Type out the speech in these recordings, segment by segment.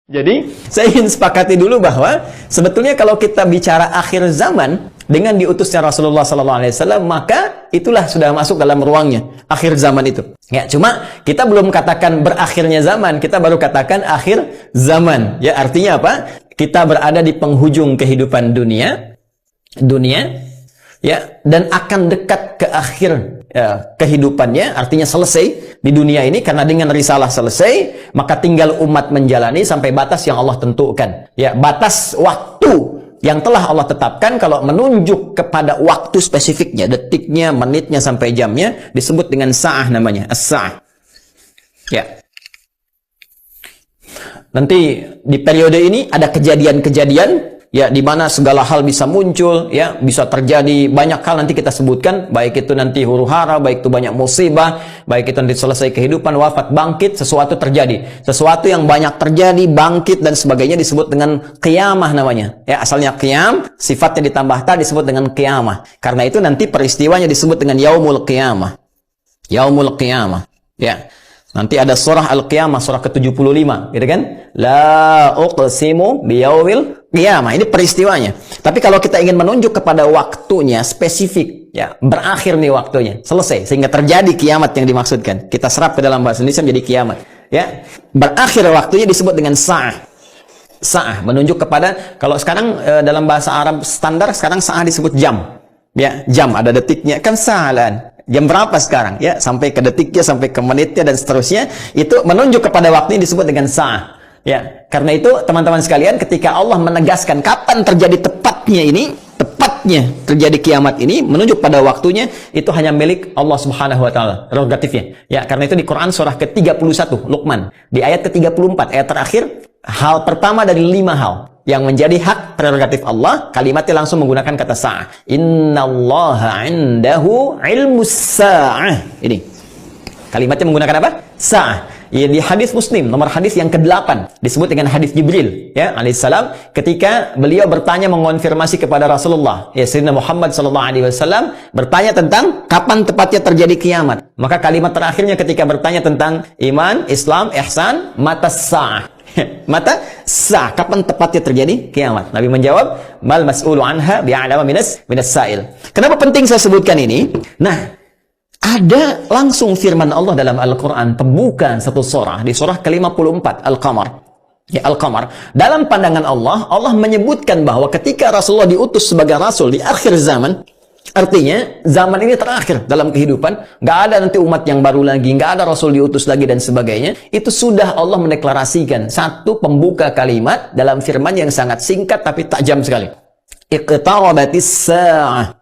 Jadi, saya ingin sepakati dulu bahwa sebetulnya kalau kita bicara akhir zaman dengan diutusnya Rasulullah SAW, maka itulah sudah masuk dalam ruangnya akhir zaman itu. Ya, cuma kita belum katakan berakhirnya zaman, kita baru katakan akhir zaman. Ya, artinya apa? Kita berada di penghujung kehidupan dunia, ya, dan akan dekat ke akhir kehidupannya, artinya selesai di dunia ini, karena dengan risalah selesai, maka tinggal umat menjalani sampai batas yang Allah tentukan. Ya, batas waktu yang telah Allah tetapkan, kalau menunjuk kepada waktu spesifiknya, detiknya, menitnya, sampai jamnya, disebut dengan sa'ah namanya, as-sa'ah. Ya. Nanti di periode ini ada kejadian-kejadian, ya, di mana segala hal bisa muncul, ya, bisa terjadi banyak hal nanti kita sebutkan, baik itu nanti huru-hara, baik itu banyak musibah, baik itu nanti selesai kehidupan, wafat, bangkit, sesuatu terjadi. Sesuatu yang banyak terjadi, bangkit dan sebagainya disebut dengan qiyamah namanya. Ya, asalnya qiyam, sifatnya ditambah ta disebut dengan qiyamah. Karena itu nanti peristiwanya disebut dengan yaumul qiyamah. Yaumul qiyamah. Ya. Nanti ada surah Al-Qiyamah, surah ke-75, gitu kan? La uqsimu biyaumil qiyamah. Ini peristiwanya. Tapi kalau kita ingin menunjuk kepada waktunya spesifik, ya, berakhir nih waktunya, selesai, sehingga terjadi kiamat yang dimaksudkan. Kita serap ke dalam bahasa Indonesia menjadi kiamat. Ya, berakhir waktunya disebut dengan sa'ah. Sa'ah menunjuk kepada, kalau sekarang dalam bahasa Arab standar sekarang sa'ah disebut jam. Ya, jam ada detiknya, kan sa'alan. Jam berapa sekarang? Ya, sampai ke detiknya, sampai ke menitnya, dan seterusnya. Itu menunjuk kepada waktu yang disebut dengan sa'ah. Ya, karena itu teman-teman sekalian, ketika Allah menegaskan kapan terjadi tepatnya terjadi kiamat ini, menunjuk pada waktunya, itu hanya milik Allah Subhanahu wa taala, prerogatifnya. Ya, karena itu di Quran surah ke-31 Luqman, di ayat ke-34, ayat terakhir, hal pertama dari 5 hal yang menjadi hak prerogatif Allah, kalimatnya langsung menggunakan kata sa'ah. Innallaha 'indahu 'ilmus sa'ah. Ini. Kalimatnya menggunakan apa? Sa'ah. Ya, di hadis Muslim, nomor hadis yang ke-8, disebut dengan hadis Jibril, ya, alaihissalam, ketika beliau bertanya mengonfirmasi kepada Rasulullah, ya, Sayyidina Muhammad SAW, bertanya tentang kapan tepatnya terjadi kiamat. Maka kalimat terakhirnya ketika bertanya tentang iman, Islam, ihsan, mata sa'ah. Mata sa'ah, kapan tepatnya terjadi kiamat? Nabi menjawab, mal mas'ulu anha bi'alama minas sa'il. Kenapa penting saya sebutkan ini? Nah, ada langsung firman Allah dalam Al-Quran, pembukaan satu surah, di surah ke-54, Al-Qamar. Ya, Al-Qamar. Dalam pandangan Allah, Allah menyebutkan bahwa ketika Rasulullah diutus sebagai Rasul di akhir zaman, artinya zaman ini terakhir dalam kehidupan, nggak ada nanti umat yang baru lagi, nggak ada Rasul diutus lagi dan sebagainya. Itu sudah Allah mendeklarasikan satu pembuka kalimat dalam firman yang sangat singkat tapi tajam sekali. Iqtarabatis sa'ah.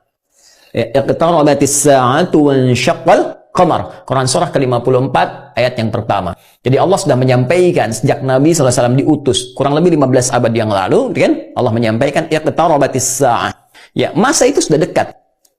Iqtarabatis sa'atu wansyaqqal qamar. Quran surah ke-54 ayat yang pertama. Jadi Allah sudah menyampaikan sejak Nabi SAW diutus kurang lebih 15 abad yang lalu, kan? Allah menyampaikan iqtarabatis sa'ah. Ya, masa itu sudah dekat.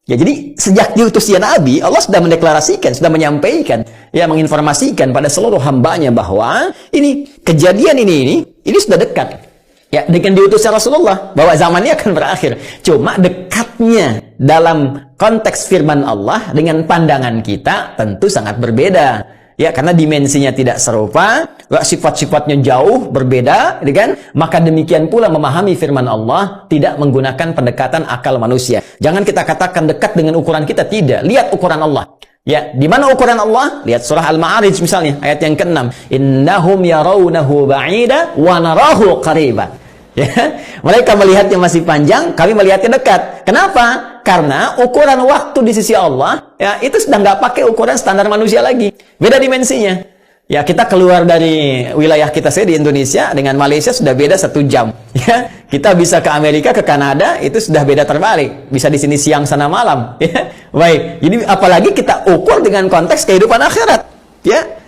Ya, jadi sejak diutusnya Nabi, Allah sudah mendeklarasikan, sudah menyampaikan, ya, menginformasikan pada seluruh hambanya bahwa ini kejadian ini sudah dekat. Ya, dengan diutusnya Rasulullah, bahwa zamannya akan berakhir. Cuma dekatnya dalam konteks firman Allah dengan pandangan kita tentu sangat berbeda. Ya, karena dimensinya tidak serupa, sifat-sifatnya jauh berbeda, kan? Maka demikian pula memahami firman Allah tidak menggunakan pendekatan akal manusia. Jangan kita katakan dekat dengan ukuran kita, tidak. Lihat ukuran Allah. Ya, di mana ukuran Allah? Lihat surah Al-Ma'arij misalnya, ayat yang ke-6. Innahum yarawnahu ba'ida wa narahu qariba. Ya, mereka melihatnya masih panjang, kami melihatnya dekat. Kenapa? Karena ukuran waktu di sisi Allah, ya, itu sudah nggak pakai ukuran standar manusia lagi. Beda dimensinya. Ya, kita keluar dari wilayah kita di Indonesia dengan Malaysia sudah beda 1 jam. Ya, kita bisa ke Amerika, ke Kanada, itu sudah beda terbalik. Bisa di sini siang, sana malam. Ya, baik. Jadi apalagi kita ukur dengan konteks kehidupan akhirat.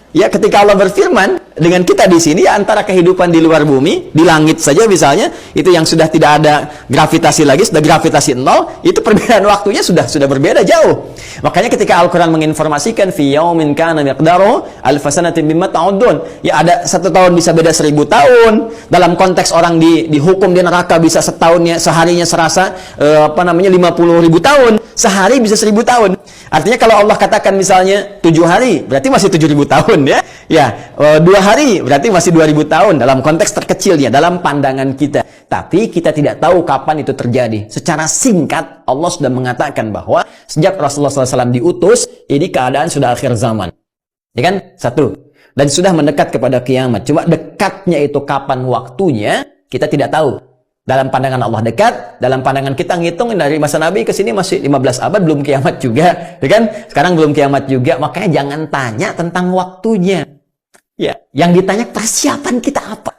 Ya, ketika Allah berfirman dengan kita di sini, ya, antara kehidupan di luar bumi, di langit saja misalnya, itu yang sudah tidak ada gravitasi lagi, sudah gravitasi 0, itu perbedaan waktunya sudah berbeda jauh. Makanya ketika Al-Quran menginformasikan fi yaumin kana miqdaruhu alf sanatin mimma ta'uddun, ya, ada 1 tahun bisa beda 1000 tahun. Dalam konteks orang dihukum di neraka bisa setahunnya, seharinya serasa 50.000 tahun, sehari bisa 1000 tahun. Artinya kalau Allah katakan misalnya 7 hari, berarti masih 7.000 tahun. tahun ya. Ya, 2 hari berarti masih 2000 tahun dalam konteks terkecilnya, dalam pandangan kita. Tapi kita tidak tahu kapan itu terjadi. Secara singkat, Allah sudah mengatakan bahwa sejak Rasulullah SAW diutus, ini keadaan sudah akhir zaman. Ya kan? Satu. Dan sudah mendekat kepada kiamat. Cuma dekatnya itu kapan waktunya, kita tidak tahu. Dalam pandangan Allah dekat, dalam pandangan kita ngitung dari masa Nabi ke sini masih 15 abad, belum kiamat juga. Ya kan? Sekarang belum kiamat juga, makanya jangan tanya tentang waktunya. Ya, yang ditanya persiapan kita apa?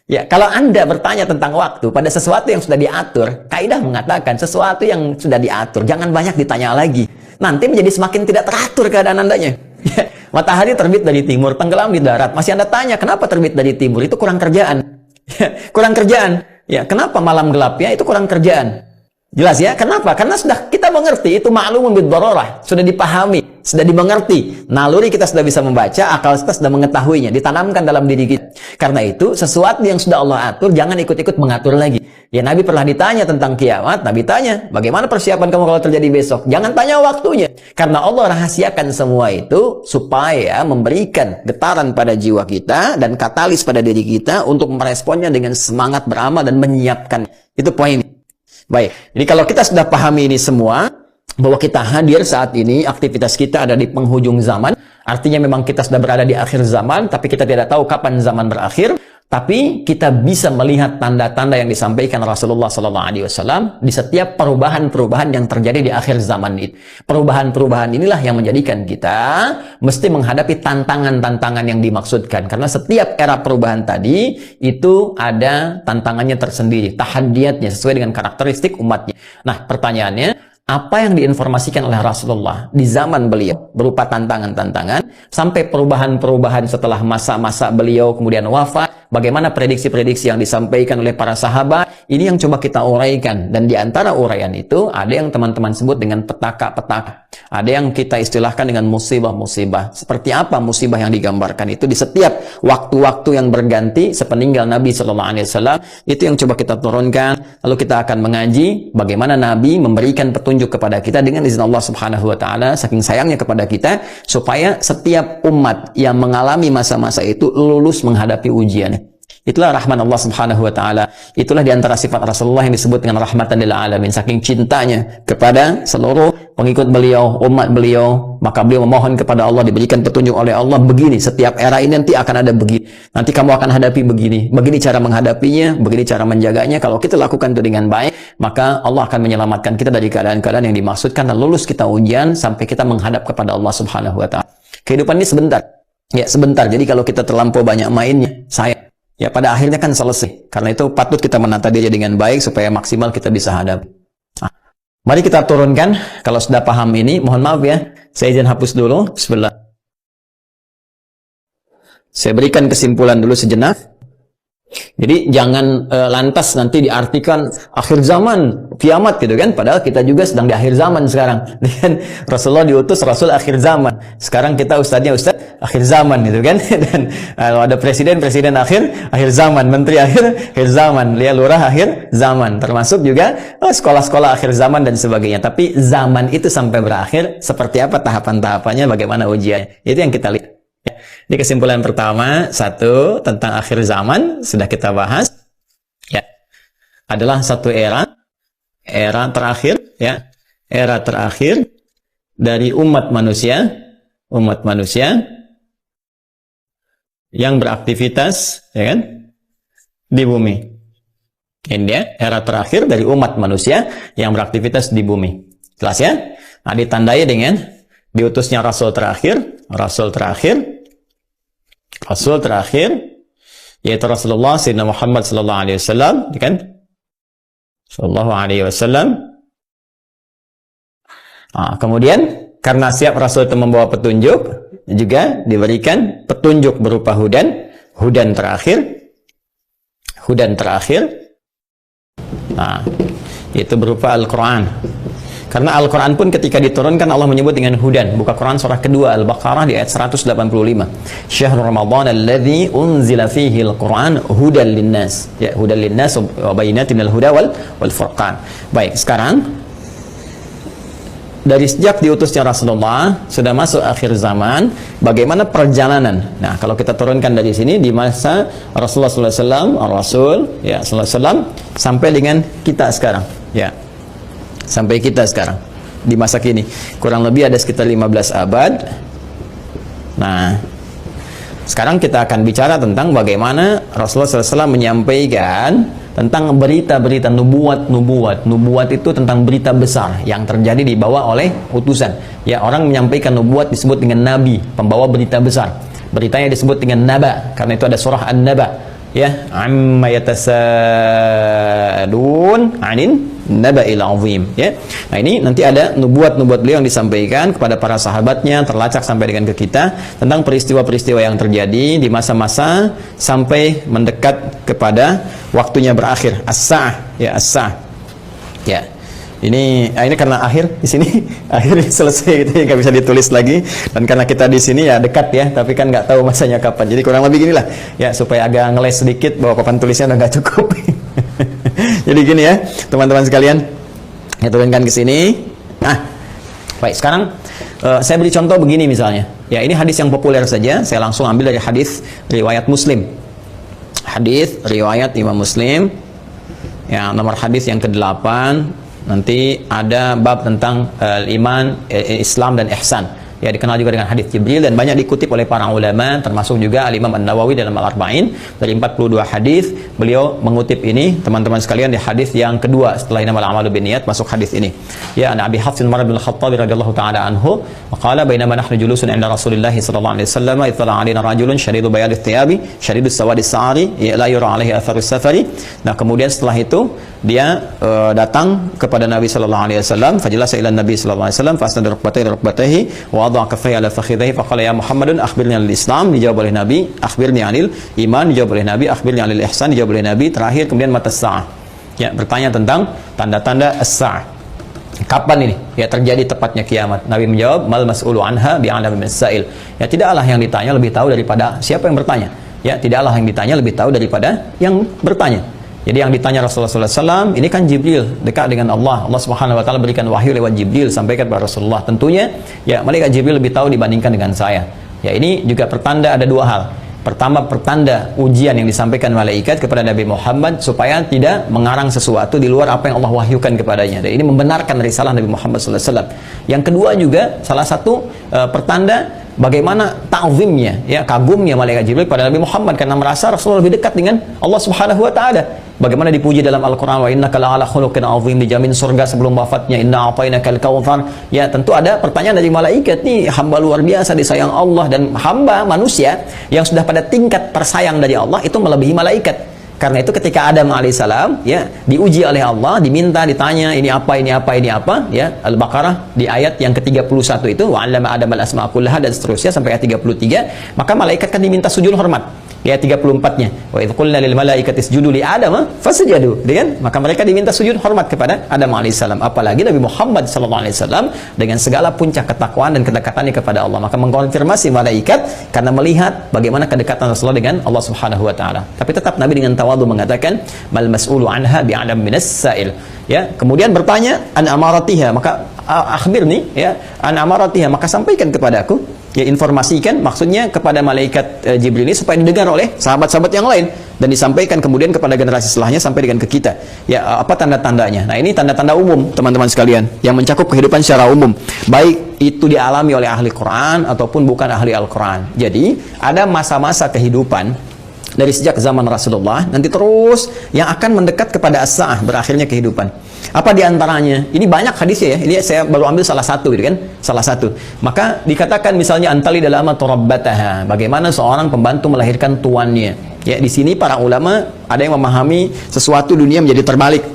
Ya, kalau Anda bertanya tentang waktu pada sesuatu yang sudah diatur, kaidah mengatakan sesuatu yang sudah diatur, jangan banyak ditanya lagi. Nanti menjadi semakin tidak teratur keadaan Andanya. Ya, matahari terbit dari timur, tenggelam di darat. Masih Anda tanya, kenapa terbit dari timur? Itu kurang kerjaan. Ya, kurang kerjaan. Ya, kenapa malam gelap? Ya, itu kurang kerjaan. Jelas ya? Kenapa? Karena sudah kita mengerti, itu ma'lumun bid-darurah, sudah dipahami, sudah dimengerti. Naluri kita sudah bisa membaca, akal kita sudah mengetahuinya, ditanamkan dalam diri kita. Karena itu, sesuatu yang sudah Allah atur, jangan ikut-ikut mengatur lagi. Ya, Nabi pernah ditanya tentang kiamat, Nabi tanya, bagaimana persiapan kamu kalau terjadi besok? Jangan tanya waktunya. Karena Allah rahasiakan semua itu, supaya memberikan getaran pada jiwa kita, dan katalis pada diri kita, untuk meresponnya dengan semangat beramal dan menyiapkan. Itu poin. Baik, jadi kalau kita sudah pahami ini semua, bahwa kita hadir saat ini, aktivitas kita ada di penghujung zaman, artinya memang kita sudah berada di akhir zaman, tapi kita tidak tahu kapan zaman berakhir, tapi kita bisa melihat tanda-tanda yang disampaikan Rasulullah SAW di setiap perubahan-perubahan yang terjadi di akhir zaman itu. Perubahan-perubahan inilah yang menjadikan kita mesti menghadapi tantangan-tantangan yang dimaksudkan. Karena setiap era perubahan tadi itu ada tantangannya tersendiri, tahadiyatnya sesuai dengan karakteristik umatnya. Nah, pertanyaannya, apa yang diinformasikan oleh Rasulullah di zaman beliau berupa tantangan-tantangan sampai perubahan-perubahan setelah masa-masa beliau kemudian wafat, bagaimana prediksi-prediksi yang disampaikan oleh para sahabat, ini yang coba kita uraikan. Dan di antara uraian itu ada yang teman-teman sebut dengan petaka-petaka, ada yang kita istilahkan dengan musibah-musibah. Seperti apa musibah yang digambarkan itu di setiap waktu-waktu yang berganti sepeninggal Nabi SAW, itu yang coba kita turunkan. Lalu kita akan mengaji bagaimana Nabi memberikan petunjuk kepada kita dengan izin Allah Subhanahu wa taala, saking sayangnya kepada kita, supaya setiap umat yang mengalami masa-masa itu lulus menghadapi ujian. Itulah rahmat Allah Subhanahu wa taala. Itulah diantara sifat Rasulullah yang disebut dengan rahmatan lil alamin. Saking cintanya kepada seluruh pengikut beliau, umat beliau, maka beliau memohon kepada Allah diberikan petunjuk oleh Allah, begini, setiap era ini nanti akan ada begini. Nanti kamu akan hadapi begini. Begini cara menghadapinya, begini cara menjaganya. Kalau kita lakukan itu dengan baik, maka Allah akan menyelamatkan kita dari keadaan-keadaan yang dimaksudkan dan lulus kita ujian sampai kita menghadap kepada Allah Subhanahu wa taala. Kehidupan ini sebentar. Ya, sebentar. Jadi kalau kita terlampau banyak mainnya, ya pada akhirnya kan selesai. Karena itu patut kita menata diri dengan baik supaya maksimal kita bisa hadapi. Nah, mari kita turunkan. Kalau sudah paham ini, mohon maaf ya, saya izin hapus dulu. Bismillah. Saya berikan kesimpulan dulu sejenak. Jadi jangan lantas nanti diartikan akhir zaman, kiamat gitu kan. Padahal kita juga sedang di akhir zaman sekarang. Dan Rasulullah diutus Rasul akhir zaman. Sekarang kita ustadznya ustadz akhir zaman gitu kan. Dan kalau ada presiden akhir zaman, menteri akhir zaman, lurah akhir zaman. Termasuk juga sekolah-sekolah akhir zaman dan sebagainya. Tapi zaman itu sampai berakhir seperti apa tahapan-tahapannya, bagaimana ujiannya. Itu yang kita lihat. Di kesimpulan pertama, satu, tentang akhir zaman, sudah kita bahas. Ya, adalah satu era terakhir, ya, era terakhir dari umat manusia yang beraktivitas, ya kan, di bumi. Ini dia, era terakhir dari umat manusia yang beraktivitas di bumi. Jelas ya? Nah, ditandai dengan diutusnya Rasul terakhir, yaitu Rasulullah Sayyidina Muhammad sallallahu alaihi wasallam, kan? Sallallahu alaihi wasallam. Nah, kemudian karena siap Rasul itu membawa petunjuk, juga diberikan petunjuk berupa hudan terakhir. Nah, itu berupa Al-Qur'an. Karena Al-Quran pun ketika diturunkan Allah menyebut dengan hudan. Buka Quran surah kedua Al-Baqarah di ayat 185. Syahrul Ramadan alladzi unzila fihi Al-Quran hudan linnas. Ya, hudan linnas wa bayyinatin minal huda wal furqan. Baik, sekarang dari sejak diutusnya Rasulullah sudah masuk akhir zaman, bagaimana perjalanan. Nah, kalau kita turunkan dari sini di masa Rasulullah SAW, Rasul ya SAW sampai dengan kita sekarang, ya. Sampai kita sekarang di masa kini. Kurang lebih ada sekitar 15 abad. Nah, sekarang kita akan bicara tentang bagaimana Rasulullah SAW menyampaikan tentang berita-berita nubuat. Nubuat itu tentang berita besar yang terjadi dibawa oleh utusan. Ya, orang menyampaikan nubuat disebut dengan nabi, pembawa berita besar. Beritanya disebut dengan naba, karena itu ada surah An-Naba. Ya, amma yatasadun 'anin naba'il 'azim, ya. Nah, ini nanti ada nubuat-nubuat beliau yang disampaikan kepada para sahabatnya, terlacak sampai dengan ke kita tentang peristiwa-peristiwa yang terjadi di masa-masa sampai mendekat kepada waktunya berakhir, as-sa'ah, ya, as-sa'ah. Ya. Ini karena akhir di sini akhir selesai gitu, nggak bisa ditulis lagi, dan karena kita di sini ya dekat ya, tapi kan nggak tahu masanya kapan. Jadi kurang lebih ginilah ya, supaya agak ngeles sedikit bahwa papan tulisnya udah nggak cukup. Jadi gini ya teman-teman sekalian, ya turunkan ke sini. Nah, baik, sekarang saya beri contoh begini misalnya. Ya, ini hadis yang populer saja, saya langsung ambil dari hadis riwayat Muslim. Hadis riwayat Imam Muslim. Ya, nomor hadis yang ke-8. Nanti ada bab tentang iman, Islam dan ihsan. Ya, dikenal juga dengan hadis Jibril dan banyak dikutip oleh para ulama, termasuk juga Al-Imam An-Nawawi dalam Al-Arba'in. Dari 42 hadis beliau mengutip ini, teman-teman sekalian, di hadis yang kedua setelah innamal a'malu binniyat, masuk hadis ini. Ya, an Abi Hafs Umar bin Khattab radhiyallahu taala anhu, qala bainama nahnu julusun 'inda Rasulillah sallallahu alaihi wasallam, ittala 'alaina rajulun shadidu bayadit thiyabi, shadidus sawadis sa'ari, la yura 'alaihi atharus safari. Nah, kemudian setelah itu dia datang kepada Nabi sallallahu alaihi wasallam, fajlasa ila Nabi sallallahu alaihi wasallam, fasnada rukbatayhi wa wada'a kaffayhi ala fakhidhihi, faqala ya Muhammadun akhbirni 'anil Islam, dijawab oleh Nabi, akhbirni 'anil iman, dijawab oleh Nabi, akhbirni 'anil ihsan, dijawab oleh Nabi, terakhir kemudian mata sa'ah. Ya, bertanya tentang tanda-tanda as-sa'ah. Kapan ini ya terjadi tepatnya kiamat? Nabi menjawab, mal mas'ulu anha bi'alami mis-sa'il. Ya, tidaklah yang ditanya lebih tahu daripada siapa yang bertanya. Ya, tidaklah yang ditanya lebih tahu daripada yang bertanya. Jadi yang ditanya Rasulullah SAW, ini kan Jibril, dekat dengan Allah. Allah Subhanahu Wa Taala berikan wahyu lewat Jibril sampaikan kepada Rasulullah. Tentunya, ya malaikat Jibril lebih tahu dibandingkan dengan saya. Ya, ini juga pertanda ada dua hal. Pertama, pertanda ujian yang disampaikan malaikat kepada Nabi Muhammad supaya tidak mengarang sesuatu di luar apa yang Allah wahyukan kepadanya. Dan ini membenarkan risalah Nabi Muhammad SAW. Yang kedua juga salah satu pertanda bagaimana ta'zimnya, ya, kagumnya malaikat Jibril pada Nabi Muhammad karena merasa Rasulullah lebih dekat dengan Allah Subhanahu Wa Taala. Bagaimana dipuji dalam Al-Quran, wa innaka la'ala khuluqin 'azim, dijamin surga sebelum wafatnya, inna a'tainakal kautsar. Ya, tentu ada pertanyaan dari malaikat, nih hamba luar biasa disayang Allah, dan hamba manusia yang sudah pada tingkat tersayang dari Allah itu melebihi malaikat. Karena itu ketika Adam alaihissalam ya diuji oleh Allah, diminta, ditanya ini apa, ya, Al-Baqarah di ayat yang ke-31 itu, wa 'allama Adam al-asma'a kullaha, dan seterusnya sampai ayat 33, maka malaikat kan diminta sujud hormat. Ya, 34-nya, wa idz qulna lil malaikati isjudu li Adam fasajadu, kan? Maka mereka diminta sujud hormat kepada Adam alaihissalam. Apalagi Nabi Muhammad sallallahu alaihi wasallam dengan segala puncak ketakwaan dan kedekatannya kepada Allah, maka mengkonfirmasi malaikat karena melihat bagaimana kedekatan Rasulullah dengan Allah Subhanahu Wa Taala. Tapi tetap Nabi dengan tawadhu mengatakan, mal mas'ulu anha bi'alam minas sa'il. Ya, kemudian bertanya an amaratiha, maka akhbirni, ya, an amaratiha, maka sampaikan kepadaku, ya, informasikan, maksudnya kepada malaikat Jibril ini supaya didengar oleh sahabat-sahabat yang lain dan disampaikan kemudian kepada generasi setelahnya sampai dengan ke kita. Ya, apa tanda-tandanya? Nah, ini tanda-tanda umum teman-teman sekalian yang mencakup kehidupan secara umum, baik itu dialami oleh ahli Quran ataupun bukan ahli Al-Quran. Jadi ada masa-masa kehidupan dari sejak zaman Rasulullah nanti terus yang akan mendekat kepada as-sa'ah, berakhirnya kehidupan. Apa diantaranya? Ini banyak hadisnya ya. Ini saya baru ambil salah satu, gitu kan? Salah satu. Maka dikatakan misalnya antali dalam rabbataha, bagaimana seorang pembantu melahirkan tuannya. Ya, di sini para ulama ada yang memahami sesuatu dunia menjadi terbalik.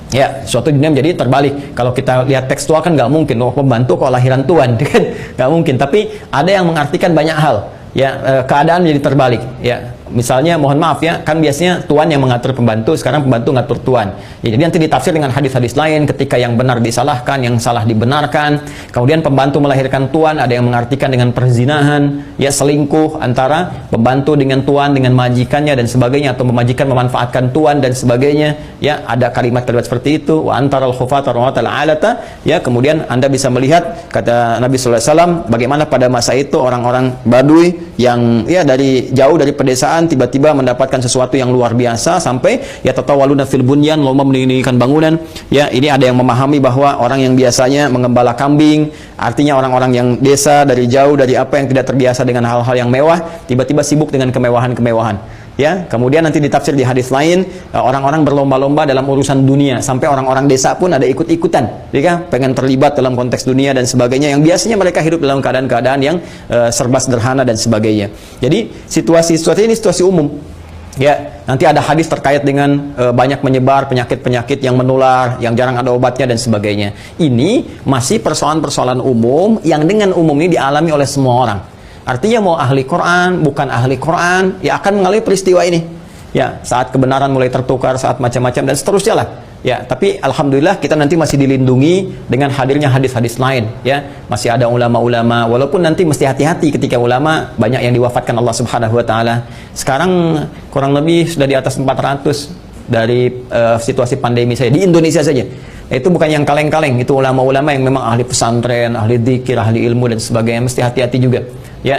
Ya, suatu dunia menjadi terbalik. Kalau kita lihat tekstual kan nggak mungkin, oh, pembantu kok lahiran tuan, kan? Nggak mungkin. Tapi ada yang mengartikan banyak hal. Ya, keadaan menjadi terbalik. Ya, misalnya mohon maaf ya, kan biasanya tuan yang mengatur pembantu, sekarang pembantu ngatur tuan. Ya, jadi nanti ditafsir dengan hadis-hadis lain, ketika yang benar disalahkan, yang salah dibenarkan. Kemudian pembantu melahirkan tuan, ada yang mengartikan dengan perzinahan, ya selingkuh antara pembantu dengan tuan, dengan majikannya dan sebagainya, atau majikan memanfaatkan tuan dan sebagainya. Ya, ada kalimat-kalimat seperti itu. Wa antaral khufata rawatal alata. Ya, kemudian Anda bisa melihat kata Nabi sallallahu alaihi wasallam bagaimana pada masa itu orang-orang Baduy yang ya dari jauh dari pedesaan tiba-tiba mendapatkan sesuatu yang luar biasa sampai ya tatawaluna fil bunyan, lomba mendirikan bangunan. Ya, ini ada yang memahami bahwa orang yang biasanya mengembala kambing, artinya orang-orang yang desa dari jauh dari apa yang tidak terbiasa dengan hal-hal yang mewah, tiba-tiba sibuk dengan kemewahan-kemewahan. Ya, kemudian nanti ditafsir di hadis lain, orang-orang berlomba-lomba dalam urusan dunia, sampai orang-orang desa pun ada ikut-ikutan, ya, pengen terlibat dalam konteks dunia dan sebagainya, yang biasanya mereka hidup dalam keadaan-keadaan yang serba sederhana dan sebagainya. Jadi situasi ini situasi umum. Ya, nanti ada hadis terkait dengan banyak menyebar penyakit-penyakit yang menular, yang jarang ada obatnya dan sebagainya. Ini masih persoalan-persoalan umum yang dengan umum ini dialami oleh semua orang. Artinya mau ahli Quran, bukan ahli Quran, ya akan mengalami peristiwa ini. Ya, saat kebenaran mulai tertukar, saat macam-macam dan seterusnya lah. Ya, tapi alhamdulillah kita nanti masih dilindungi dengan hadirnya hadis-hadis lain. Ya, masih ada ulama-ulama. Walaupun nanti mesti hati-hati ketika ulama banyak yang diwafatkan Allah Subhanahu Wa Taala. Sekarang kurang lebih sudah di atas 400 dari situasi pandemi saya di Indonesia saja. Itu bukan yang kaleng-kaleng, itu ulama-ulama yang memang ahli pesantren, ahli dzikir, ahli ilmu dan sebagainya. Mesti hati-hati juga. Ya,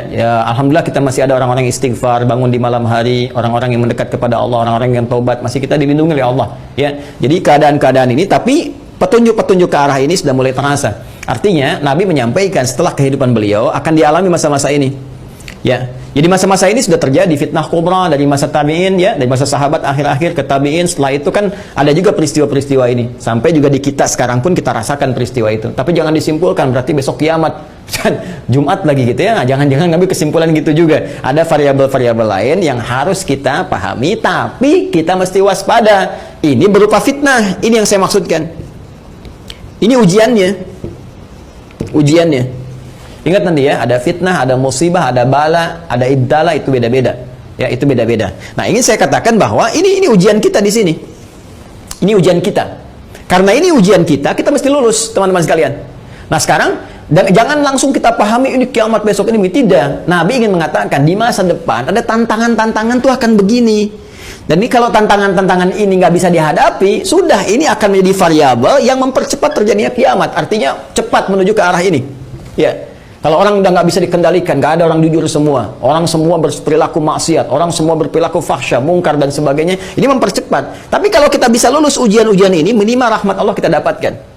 alhamdulillah kita masih ada orang-orang yang istighfar, bangun di malam hari, orang-orang yang mendekat kepada Allah, orang-orang yang taubat, masih kita dilindungi oleh Allah. Ya, jadi keadaan-keadaan ini, tapi petunjuk-petunjuk ke arah ini sudah mulai terasa. Artinya Nabi menyampaikan setelah kehidupan beliau akan dialami masa-masa ini. Ya, jadi masa-masa ini sudah terjadi fitnah kubra dari masa tabi'in, ya, dari masa sahabat akhir-akhir ke tabi'in. Setelah itu kan ada juga peristiwa-peristiwa ini. Sampai juga di kita sekarang pun kita rasakan peristiwa itu. Tapi jangan disimpulkan berarti besok kiamat. Jumat lagi gitu ya. Jangan-jangan ngambil kesimpulan gitu juga. Ada variabel-variabel lain yang harus kita pahami, tapi kita mesti waspada. Ini berupa fitnah. Ini yang saya maksudkan. Ini ujiannya. Ujiannya. Ingat nanti ya, ada fitnah, ada musibah, ada bala, ada ibtala, itu beda-beda. Ya, itu beda-beda. Nah, ingin saya katakan bahwa ini ujian kita di sini. Ini ujian kita. Karena ini ujian kita mesti lulus, teman-teman sekalian. Nah, sekarang jangan langsung kita pahami ini kiamat besok ini. Tidak. Nabi ingin mengatakan di masa depan ada tantangan-tantangan tuh akan begini. Dan ini kalau tantangan-tantangan ini nggak bisa dihadapi, sudah ini akan menjadi variabel yang mempercepat terjadinya kiamat. Artinya cepat menuju ke arah ini. Ya. Kalau orang udah nggak bisa dikendalikan, nggak ada orang jujur semua, orang semua berperilaku maksiat, orang semua berperilaku fahsya, mungkar dan sebagainya, ini mempercepat. Tapi kalau kita bisa lulus ujian-ujian ini, minimal rahmat Allah kita dapatkan.